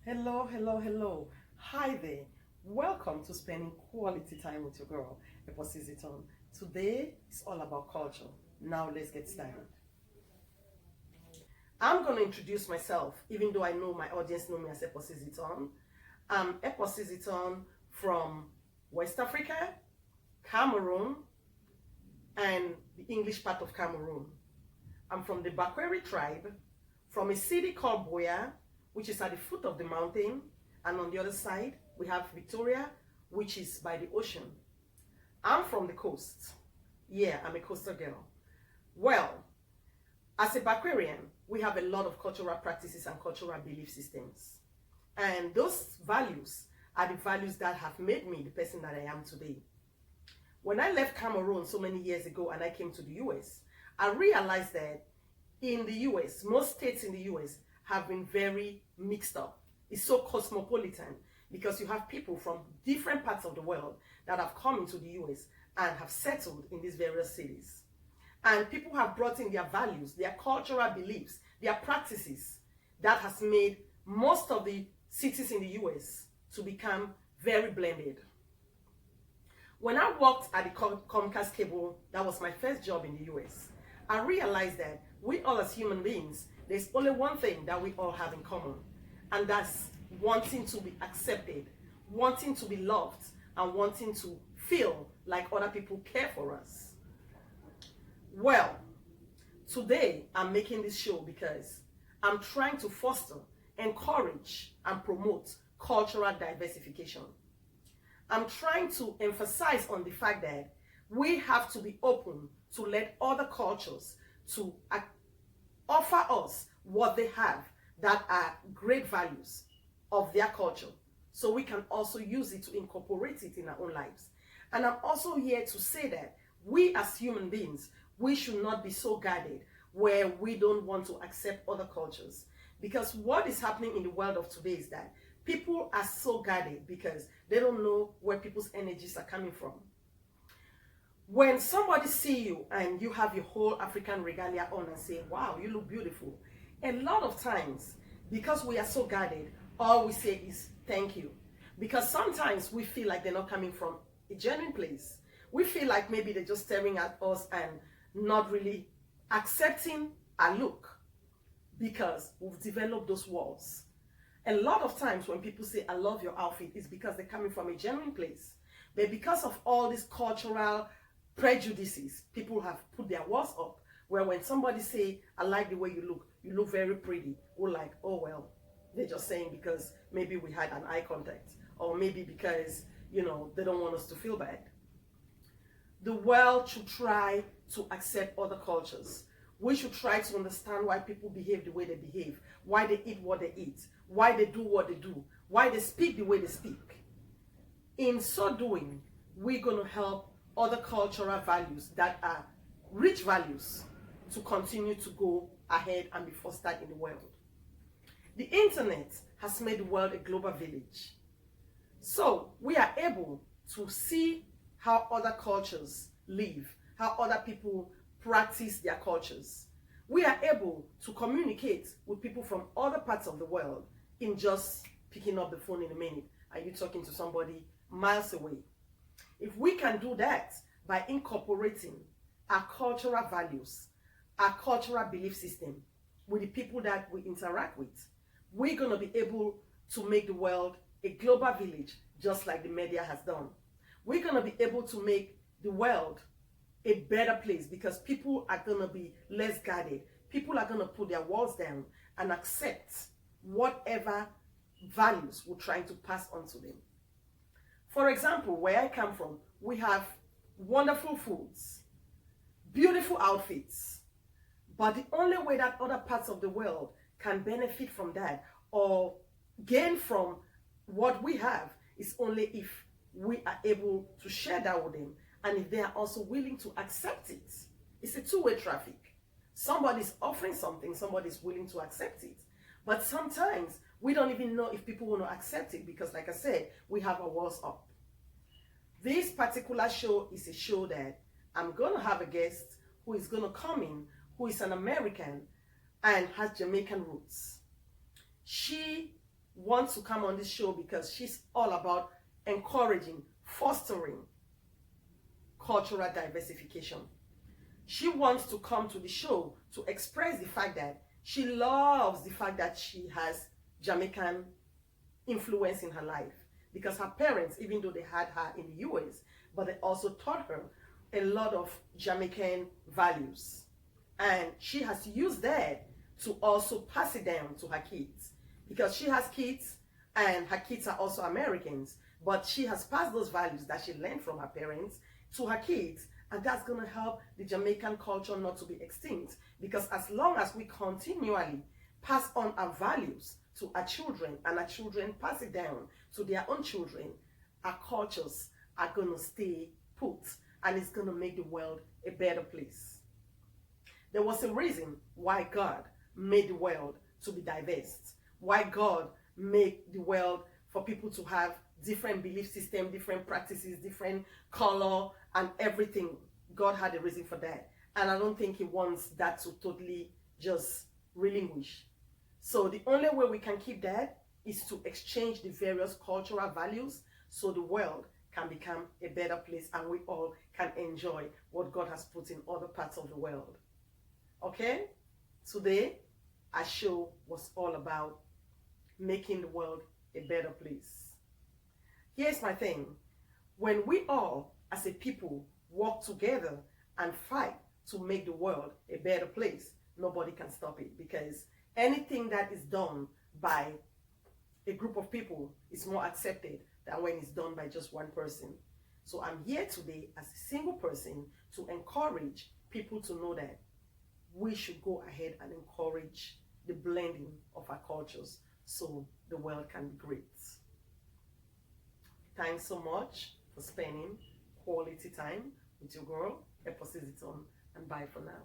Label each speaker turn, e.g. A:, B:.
A: Hello, hello, hello. Hi there. Welcome to spending quality time with your girl, Eposi Ziton. Today is all about culture. Now let's get started. I'm going to introduce myself, even though I know my audience know me as Eposi Ziton. I'm Eposi Ziton from West Africa, Cameroon, and the English part of Cameroon. I'm from the Bakweri tribe, from a city called Boya, which is at the foot of the mountain, and on the other side, we have Victoria, which is by the ocean. I'm from the coast. Yeah, I'm a coastal girl. Well, as a Bakwerian, we have a lot of cultural practices and cultural belief systems. And those values are the values that have made me the person that I am today. When I left Cameroon so many years ago and I came to the US, I realized that in the US, most states in the US have been very mixed up. It's so cosmopolitan because you have people from different parts of the world that have come into the US and have settled in these various cities. And people have brought in their values, their cultural beliefs, their practices that has made most of the cities in the US to become very blended. When I worked at the Comcast cable, that was my first job in the US, I realized that we all as human beings, there's only one thing that we all have in common, and that's wanting to be accepted, wanting to be loved, and wanting to feel like other people care for us. Well, today I'm making this show because I'm trying to foster, encourage, and promote cultural diversification. I'm trying to emphasize on the fact that we have to be open to let other cultures to offer us what they have that are great values of their culture, so we can also use it to incorporate it in our own lives. And I'm also here to say that we as human beings, we should not be so guarded where we don't want to accept other cultures, because what is happening in the world of today is that people are so guarded because they don't know where people's energies are coming from. When somebody see you and you have your whole African regalia on and say, wow, you look beautiful, a lot of times, because we are so guarded, all we say is thank you. Because sometimes we feel like they're not coming from a genuine place. We feel like maybe they're just staring at us and not really accepting our look, because we've developed those walls. A lot of times when people say, I love your outfit, it's because they're coming from a genuine place. But because of all these cultural prejudices, people have put their walls up, where when somebody say, I like the way you look very pretty, we're like, oh well, they're just saying because maybe we had an eye contact, or maybe because, you know, they don't want us to feel bad. The world should try to accept other cultures. We should try to understand why people behave the way they behave, why they eat what they eat, why they do what they do, why they speak the way they speak. In so doing, we're going to help other cultural values that are rich values to continue to go ahead and be fostered in the world. The internet has made the world a global village. So we are able to see how other cultures live, how other people practice their cultures. We are able to communicate with people from other parts of the world in just picking up the phone in a minute and you talking to somebody miles away. If we can do that by incorporating our cultural values, our cultural belief system with the people that we interact with, we're going to be able to make the world a global village, just like the media has done. We're going to be able to make the world a better place because people are going to be less guarded. People are going to put their walls down and accept whatever values we're trying to pass on to them. For example, where I come from, we have wonderful foods, beautiful outfits, but the only way that other parts of the world can benefit from that or gain from what we have is only if we are able to share that with them, and if they are also willing to accept it. It's a two-way traffic. Somebody's offering something, somebody's willing to accept it. But sometimes we don't even know if people want to accept it because, like I said, we have our walls up. This particular show is a show that I'm going to have a guest who is going to come in, who is an American and has Jamaican roots. She wants to come on this show because she's all about encouraging, fostering cultural diversification. She wants to come to the show to express the fact that she loves the fact that she has Jamaican influence in her life, because her parents, even though they had her in the US, but they also taught her a lot of Jamaican values. And she has used that to also pass it down to her kids, because she has kids and her kids are also Americans, but she has passed those values that she learned from her parents to her kids, and that's going to help the Jamaican culture not to be extinct, because as long as we continually pass on our values to our children and our children pass it down to their own children, our cultures are going to stay put, and it's going to make the world a better place. There was a reason why God made the world to be diverse, why God made the world for people to have different belief system, different practices, different color and everything. God had a reason for that, and I don't think he wants that to totally just relinquish. So the only way we can keep that is to exchange the various cultural values, so the world can become a better place and we all can enjoy what God has put in other parts of the world. Okay? Today, our show was all about making the world a better place. Here's my thing. When we all, as a people, work together and fight to make the world a better place, nobody can stop it, because anything that is done by a group of people is more accepted than when it's done by just one person. So I'm here today as a single person to encourage people to know that we should go ahead and encourage the blending of our cultures so the world can be great. Thanks so much for spending quality time with your girl, Eposi Ziton, and bye for now.